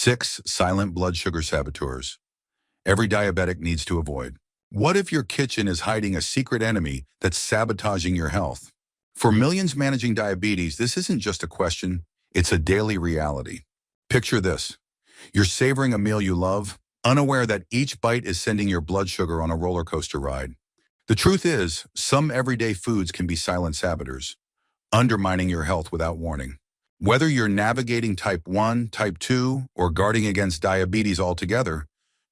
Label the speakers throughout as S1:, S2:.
S1: 6 silent blood sugar saboteurs every diabetic needs to avoid. What if your kitchen is hiding a secret enemy that's sabotaging your health? For millions managing diabetes, this isn't just a question, it's a daily reality. Picture this. You're savoring a meal you love, unaware that each bite is sending your blood sugar on a roller coaster ride. The truth is, some everyday foods can be silent saboteurs, undermining your health without warning. Whether you're navigating type 1, type 2, or guarding against diabetes altogether,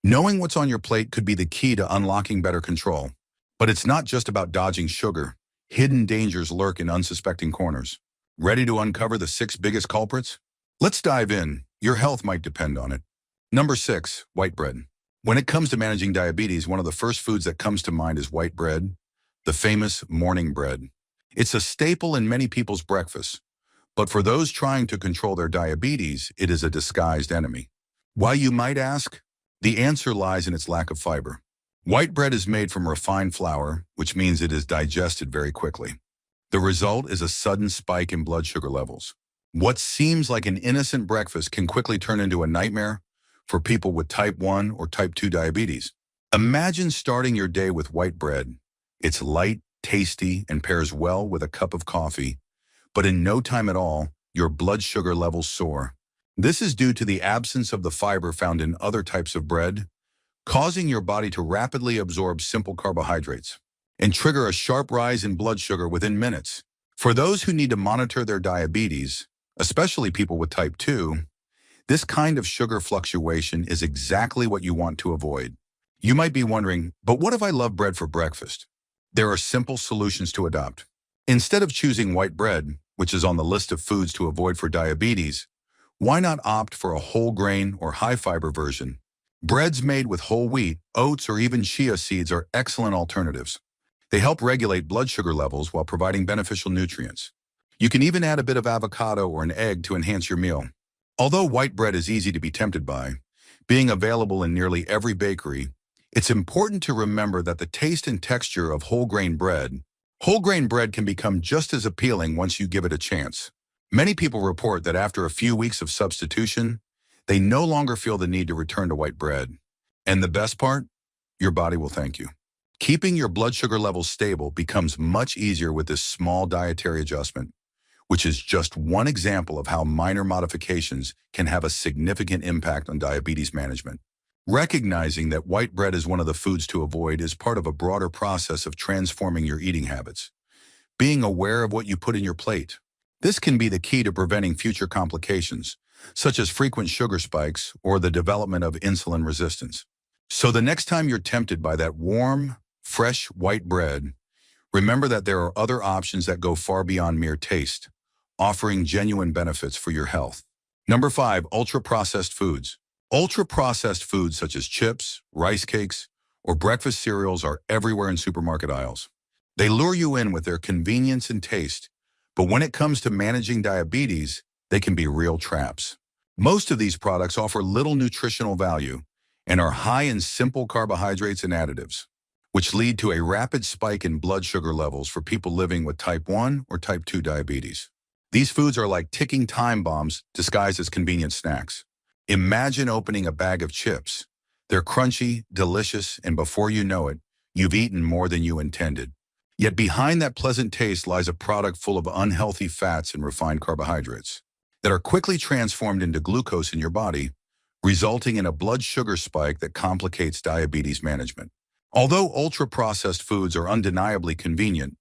S1: knowing what's on your plate could be the key to unlocking better control. But it's not just about dodging sugar. Hidden dangers lurk in unsuspecting corners. Ready to uncover the 6 biggest culprits? Let's dive in. Your health might depend on it. Number 6, white bread. When it comes to managing diabetes, one of the first foods that comes to mind is white bread, the famous morning bread. It's a staple in many people's breakfasts. But for those trying to control their diabetes, it is a disguised enemy. Why, you might ask? The answer lies in its lack of fiber. White bread is made from refined flour, which means it is digested very quickly. The result is a sudden spike in blood sugar levels. What seems like an innocent breakfast can quickly turn into a nightmare for people with type 1 or type 2 diabetes. Imagine starting your day with white bread. It's light, tasty, and pairs well with a cup of coffee. But in no time at all, your blood sugar levels soar. This is due to the absence of the fiber found in other types of bread, causing your body to rapidly absorb simple carbohydrates and trigger a sharp rise in blood sugar within minutes. For those who need to monitor their diabetes, especially people with type 2, this kind of sugar fluctuation is exactly what you want to avoid. You might be wondering, but what if I love bread for breakfast? There are simple solutions to adopt. Instead of choosing white bread, which is on the list of foods to avoid for diabetes, why not opt for a whole grain or high fiber version? Breads made with whole wheat, oats, or even chia seeds are excellent alternatives. They help regulate blood sugar levels while providing beneficial nutrients. You can even add a bit of avocado or an egg to enhance your meal. Although white bread is easy to be tempted by, being available in nearly every bakery, it's important to remember that the taste and texture of whole grain bread can become just as appealing once you give it a chance. Many people report that after a few weeks of substitution, they no longer feel the need to return to white bread. And the best part? Your body will thank you. Keeping your blood sugar levels stable becomes much easier with this small dietary adjustment, which is just one example of how minor modifications can have a significant impact on diabetes management. Recognizing that white bread is one of the foods to avoid is part of a broader process of transforming your eating habits. Being aware of what you put in your plate. This can be the key to preventing future complications, such as frequent sugar spikes or the development of insulin resistance. So the next time you're tempted by that warm, fresh white bread, remember that there are other options that go far beyond mere taste, offering genuine benefits for your health. Number 5, ultra-processed foods. Ultra-processed foods such as chips, rice cakes, or breakfast cereals are everywhere in supermarket aisles. They lure you in with their convenience and taste, but when it comes to managing diabetes, they can be real traps. Most of these products offer little nutritional value and are high in simple carbohydrates and additives, which lead to a rapid spike in blood sugar levels for people living with type 1 or type 2 diabetes. These foods are like ticking time bombs disguised as convenient snacks. Imagine opening a bag of chips. They're crunchy, delicious, and before you know it, you've eaten more than you intended. Yet behind that pleasant taste lies a product full of unhealthy fats and refined carbohydrates that are quickly transformed into glucose in your body, resulting in a blood sugar spike that complicates diabetes management. Although ultra-processed foods are undeniably convenient,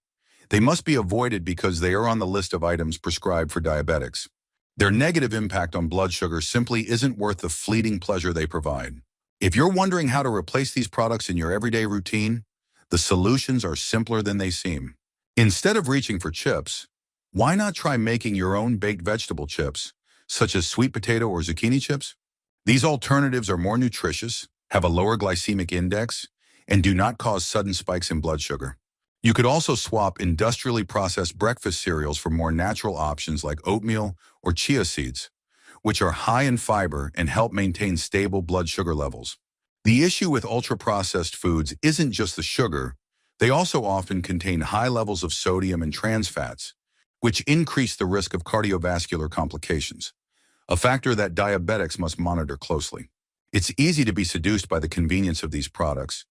S1: they must be avoided because they are on the list of items prescribed for diabetics. Their negative impact on blood sugar simply isn't worth the fleeting pleasure they provide. If you're wondering how to replace these products in your everyday routine, the solutions are simpler than they seem. Instead of reaching for chips, why not try making your own baked vegetable chips, such as sweet potato or zucchini chips? These alternatives are more nutritious, have a lower glycemic index, and do not cause sudden spikes in blood sugar. You could also swap industrially processed breakfast cereals for more natural options like oatmeal or chia seeds, which are high in fiber and help maintain stable blood sugar levels. The issue with ultra-processed foods isn't just the sugar, they also often contain high levels of sodium and trans fats, which increase the risk of cardiovascular complications. a factor that diabetics must monitor closely. It's easy to be seduced by the convenience of these products,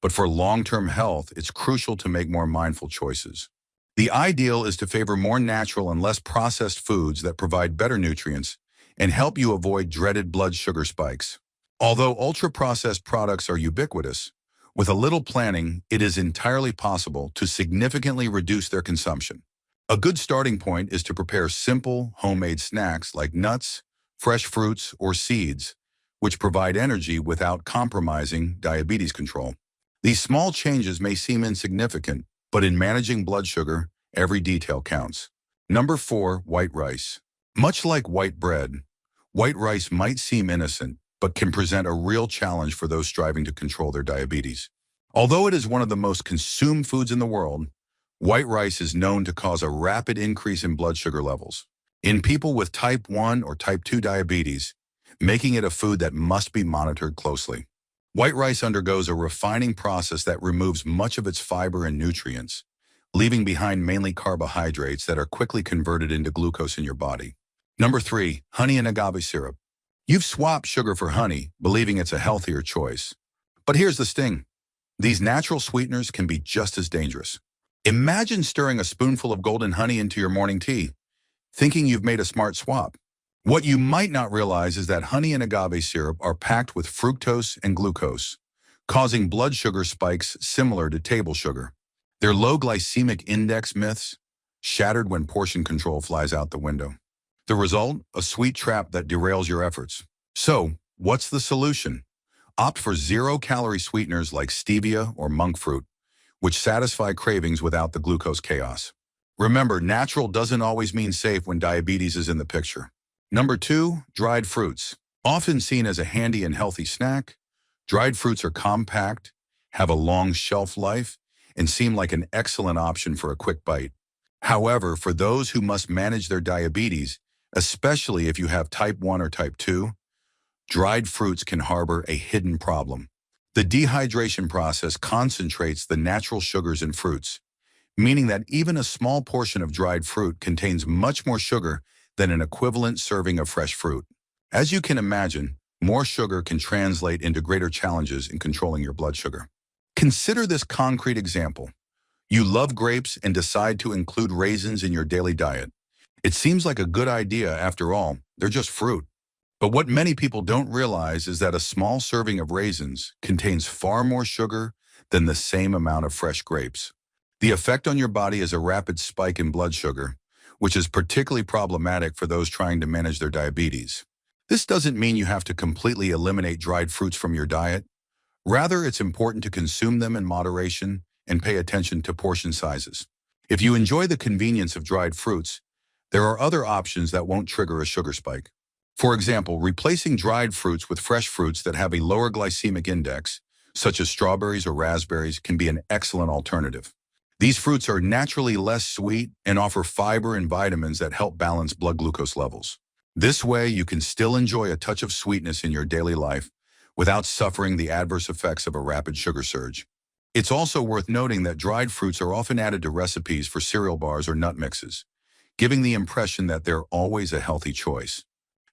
S1: but for long-term health, it's crucial to make more mindful choices. The ideal is to favor more natural and less processed foods that provide better nutrients and help you avoid dreaded blood sugar spikes. Although ultra-processed products are ubiquitous, with a little planning, it is entirely possible to significantly reduce their consumption. A good starting point is to prepare simple, homemade snacks like nuts, fresh fruits, or seeds, which provide energy without compromising diabetes control. These small changes may seem insignificant, but in managing blood sugar, every detail counts. Number 4, white rice. Much like white bread, white rice might seem innocent, but can present a real challenge for those striving to control their diabetes. Although it is one of the most consumed foods in the world, white rice is known to cause a rapid increase in blood sugar levels in people with type 1 or type 2 diabetes, making it a food that must be monitored closely. White rice undergoes a refining process that removes much of its fiber and nutrients, leaving behind mainly carbohydrates that are quickly converted into glucose in your body. Number 3, honey and agave syrup. You've swapped sugar for honey, believing it's a healthier choice. But here's the sting. These natural sweeteners can be just as dangerous. Imagine stirring a spoonful of golden honey into your morning tea, thinking you've made a smart swap. What you might not realize is that honey and agave syrup are packed with fructose and glucose, causing blood sugar spikes similar to table sugar. Their low glycemic index myths shattered when portion control flies out the window. The result? A sweet trap that derails your efforts. So, what's the solution? Opt for zero-calorie sweeteners like stevia or monk fruit, which satisfy cravings without the glucose chaos. Remember, natural doesn't always mean safe when diabetes is in the picture. Number 2, dried fruits. Often seen as a handy and healthy snack, dried fruits are compact, have a long shelf life, and seem like an excellent option for a quick bite. However, for those who must manage their diabetes, especially if you have type 1 or type 2, dried fruits can harbor a hidden problem. The dehydration process concentrates the natural sugars in fruits, meaning that even a small portion of dried fruit contains much more sugar than an equivalent serving of fresh fruit. As you can imagine, more sugar can translate into greater challenges in controlling your blood sugar. Consider this concrete example. You love grapes and decide to include raisins in your daily diet. It seems like a good idea after all, they're just fruit. But what many people don't realize is that a small serving of raisins contains far more sugar than the same amount of fresh grapes. The effect on your body is a rapid spike in blood sugar, which is particularly problematic for those trying to manage their diabetes. This doesn't mean you have to completely eliminate dried fruits from your diet. Rather, it's important to consume them in moderation and pay attention to portion sizes. If you enjoy the convenience of dried fruits, there are other options that won't trigger a sugar spike. For example, replacing dried fruits with fresh fruits that have a lower glycemic index, such as strawberries or raspberries, can be an excellent alternative. These fruits are naturally less sweet and offer fiber and vitamins that help balance blood glucose levels. This way, you can still enjoy a touch of sweetness in your daily life without suffering the adverse effects of a rapid sugar surge. It's also worth noting that dried fruits are often added to recipes for cereal bars or nut mixes, giving the impression that they're always a healthy choice.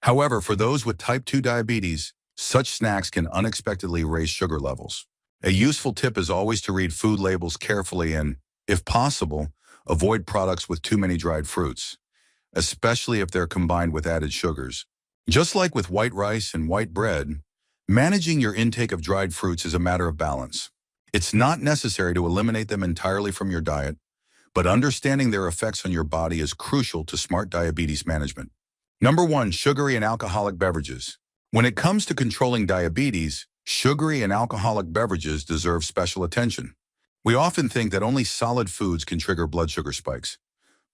S1: However, for those with type 2 diabetes, such snacks can unexpectedly raise sugar levels. A useful tip is always to read food labels carefully and, if possible, avoid products with too many dried fruits, especially if they're combined with added sugars. Just like with white rice and white bread, managing your intake of dried fruits is a matter of balance. It's not necessary to eliminate them entirely from your diet, but understanding their effects on your body is crucial to smart diabetes management. Number 1, sugary and alcoholic beverages. When it comes to controlling diabetes, sugary and alcoholic beverages deserve special attention. We often think that only solid foods can trigger blood sugar spikes,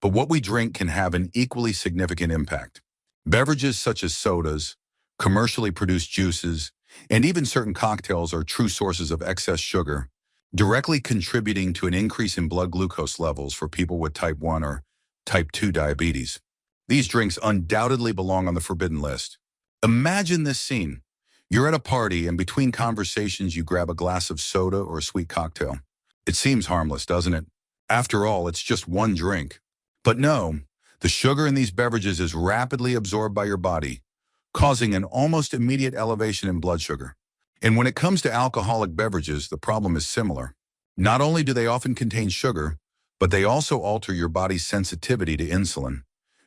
S1: but what we drink can have an equally significant impact. Beverages such as sodas, commercially produced juices, and even certain cocktails are true sources of excess sugar, directly contributing to an increase in blood glucose levels for people with type 1 or type 2 diabetes. These drinks undoubtedly belong on the forbidden list. Imagine this scene. You're at a party and between conversations you grab a glass of soda or a sweet cocktail. It seems harmless, doesn't it? After all, it's just one drink. But no, the sugar in these beverages is rapidly absorbed by your body, causing an almost immediate elevation in blood sugar. And when it comes to alcoholic beverages, the problem is similar. Not only do they often contain sugar, but they also alter your body's sensitivity to insulin,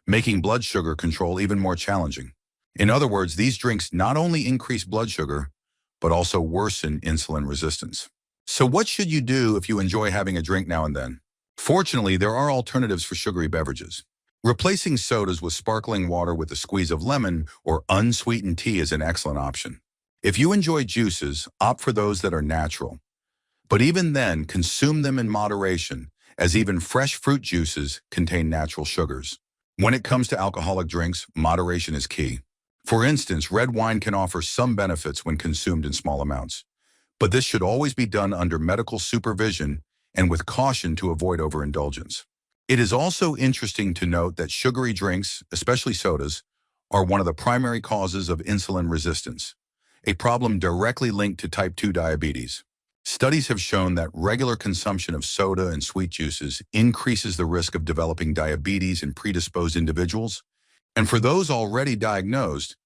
S1: making blood sugar control even more challenging. In other words, these drinks not only increase blood sugar, but also worsen insulin resistance. So what should you do if you enjoy having a drink now and then? Fortunately, there are alternatives for sugary beverages. Replacing sodas with sparkling water with a squeeze of lemon or unsweetened tea is an excellent option. If you enjoy juices, opt for those that are natural. But even then, consume them in moderation, as even fresh fruit juices contain natural sugars. When it comes to alcoholic drinks, moderation is key. For instance, red wine can offer some benefits when consumed in small amounts, but this should always be done under medical supervision and with caution to avoid overindulgence. It is also interesting to note that sugary drinks, especially sodas, are one of the primary causes of insulin resistance, a problem directly linked to type 2 diabetes. Studies have shown that regular consumption of soda and sweet juices increases the risk of developing diabetes in predisposed individuals. And for those already diagnosed,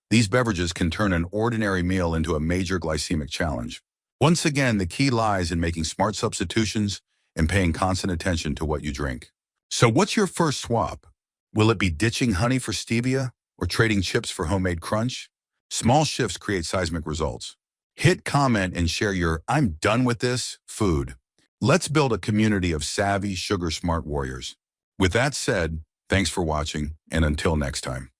S1: these beverages can turn an ordinary meal into a major glycemic challenge. Once again, the key lies in making smart substitutions and paying constant attention to what you drink. So what's your first swap? Will it be ditching honey for stevia or trading chips for homemade crunch? Small shifts create seismic results. Hit comment and share your "I'm done with this" food. Let's build a community of savvy, sugar-smart warriors. With that said, thanks for watching, and until next time.